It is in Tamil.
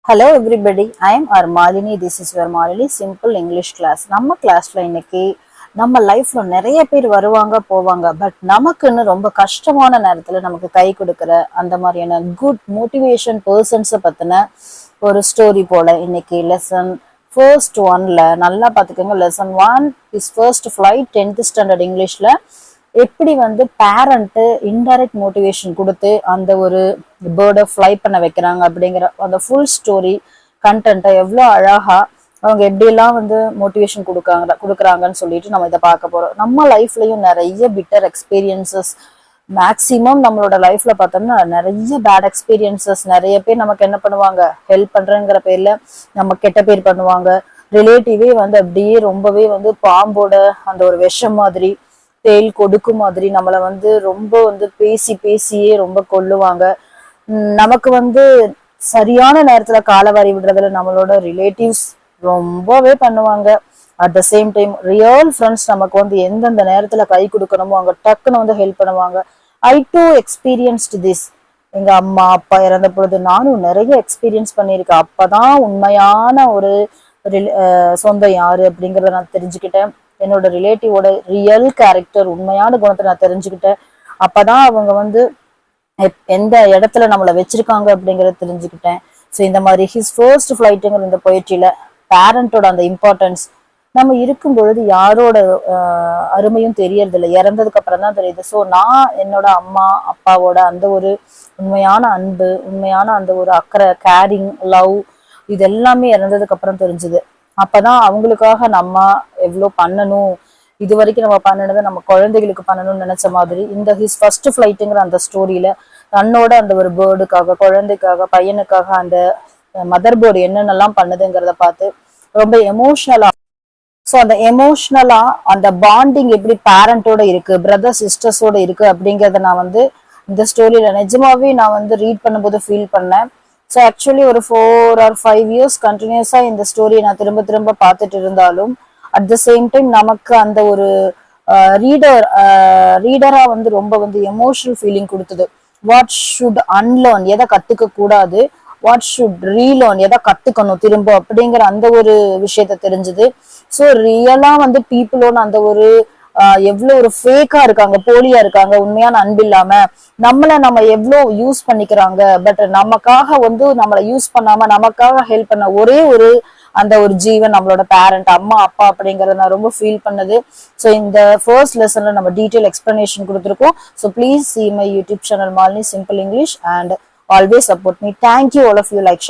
Hello everybody, I am our Malini. This is your Malini Simple English class. நம்ம கிளாஸ்ல இன்னைக்கு நம்ம லைஃப்ல நிறைய பேர் வருவாங்க போவாங்க, பட் நமக்குன்னு ரொம்ப கஷ்டமான நேரத்துல நமக்கு கை கொடுக்கிற அந்த மாதிரியான குட் மோட்டிவேஷன் பர்சன்ஸை பத்தின ஒரு ஸ்டோரி போல இன்னைக்கு லெசன் ஃபர்ஸ்ட் ஒன்ல நல்லா பார்த்துக்கோங்க. Lesson 1 is first flight 10th standard இங்கிலீஷ்ல எப்படி வந்து பேரண்ட்டு இன்டைரக்ட் மோட்டிவேஷன் கொடுத்து அந்த ஒரு பேர்டை ஃப்ளை பண்ண வைக்கிறாங்க அப்படிங்கிற அந்த ஃபுல் ஸ்டோரி கண்டென்ட்டை எவ்வளோ அழகா அவங்க எப்படியெல்லாம் வந்து மோட்டிவேஷன் கொடுக்குறாங்கன்னு சொல்லிட்டு நம்ம இதை பார்க்க போறோம். நம்ம லைஃப்லயும் நிறைய பிட்டர் எக்ஸ்பீரியன்சஸ், மேக்சிமம் நம்மளோட லைஃப்ல பார்த்தோம்னா நிறைய பேட் எக்ஸ்பீரியன்சஸ். நிறைய பேர் நமக்கு என்ன பண்ணுவாங்க, ஹெல்ப் பண்றேங்கிற பேர்ல நம்ம கெட்ட பேர் பண்ணுவாங்க. ரிலேட்டிவே வந்து அப்படியே ரொம்பவே வந்து பாம்போட அந்த ஒரு விஷம் மாதிரி, தேல் கொடுக்கு மாதிரி நம்மளை வந்து ரொம்ப வந்து பேசியே ரொம்ப கொல்லுவாங்க. நமக்கு வந்து சரியான நேரத்துல காலவாரி விடுறதுல நம்மளோட ரிலேட்டிவ்ஸ் ரொம்பவே பண்ணுவாங்க. At the same time real friends நமக்கு வந்து எந்தெந்த நேரத்துல கை கொடுக்கணுமோ அங்க டக்குன்னு வந்து ஹெல்ப் பண்ணுவாங்க. ஐ டூ எக்ஸ்பீரியன்ஸ்டு திஸ். எங்க அம்மா அப்பா இறந்த பொழுது நானும் நிறைய எக்ஸ்பீரியன்ஸ் பண்ணியிருக்கேன். அப்பதான் உண்மையான ஒரு சொந்தம் யாரு அப்படிங்கிறத நான் தெரிஞ்சுக்கிட்டேன். என்னோட ரிலேட்டிவோட ரியல் கேரக்டர், உண்மையான குணத்தை நான் தெரிஞ்சுக்கிட்டேன். அப்பதான் அவங்க வந்து எந்த இடத்துல நம்மளை வச்சிருக்காங்க அப்படிங்கறத தெரிஞ்சுக்கிட்டேன். ஸோ இந்த மாதிரி ஹிஸ் ஃபர்ஸ்ட் ஃபிளைட்டுங்கிற இந்த பொயட்ரியில பேரண்டோட அந்த இம்பார்ட்டன்ஸ், நம்ம இருக்கும் பொழுது யாரோட அருமையும் தெரியறது இல்லை, இறந்ததுக்கு அப்புறம் தான் தெரியுது. ஸோ நான் என்னோட அம்மா அப்பாவோட அந்த ஒரு உண்மையான அன்பு, உண்மையான அந்த ஒரு அக்கறை, கேரிங், லவ், இது எல்லாமே இறந்ததுக்கு அப்புறம் தெரிஞ்சுது. அப்பதான் அவங்களுக்காக நம்ம எவ்வளோ பண்ணணும், இது வரைக்கும் நம்ம பண்ணினதை நம்ம குழந்தைகளுக்கு பண்ணணும்னு நினைச்ச மாதிரி இந்த ஹிஸ் ஃபர்ஸ்ட் ஃபிளைட்டுங்கிற அந்த ஸ்டோரியில தன்னோட அந்த ஒரு பேர்டுக்காக, குழந்தைக்காக, பையனுக்காக அந்த மதர் போர்டு என்னென்னலாம் பண்ணுதுங்கிறத பார்த்து ரொம்ப எமோஷ்னலா, ஸோ அந்த எமோஷ்னலா அந்த பாண்டிங் எப்படி பேரண்டோட இருக்கு, பிரதர் சிஸ்டர்ஸோட இருக்கு அப்படிங்கிறத நான் வந்து இந்த ஸ்டோரியில நிஜமாவே நான் வந்து ரீட் பண்ணும்போது ஃபீல் பண்ணேன். ஸோ ஆக்சுவலி ஒரு 4 or 5 years கண்டினியூஸா இந்த ஸ்டோரியை நான் திரும்ப திரும்ப பார்த்துட்டு இருந்தாலும் அட் த சேம் டைம் நமக்கு அந்த ஒரு ரீடரா வந்து ரொம்ப வந்து எமோஷனல் ஃபீலிங் கொடுத்தது. வாட் ஷுட் அன்லேர்ன், எதை கத்துக்க கூடாது, வாட் ஷுட் ரீலேர்ன், எதை கத்துக்கணும் திரும்ப அப்படிங்கிற அந்த ஒரு விஷயத்த தெரிஞ்சுது. ஸோ ரியலா வந்து பீப்புளோட அந்த ஒரு எவ்வளவு ஒரு ஃபேக்கா இருக்காங்க, போலியா இருக்காங்க, உண்மையான அன்பு இல்லாம நம்ம எவ்வளவு யூஸ் பண்ணிக்கிறாங்க. பட் நமக்காக வந்து நம்மளை யூஸ் பண்ணாம நமக்காக ஹெல்ப் பண்ண ஒரே ஒரு அந்த ஒரு ஜீவன் நம்மளோட பேரண்ட், அம்மா அப்பா அப்படிங்கறத நான் ரொம்ப ஃபீல் பண்ணது. ஸோ இந்த ஃபர்ஸ்ட் லெசன்ல நம்ம டீட்டெயில் எக்ஸ்பிளனேஷன் கொடுத்துருக்கோம். So please see my YouTube channel Malini Simple English and always support me. Thank you all of you. Like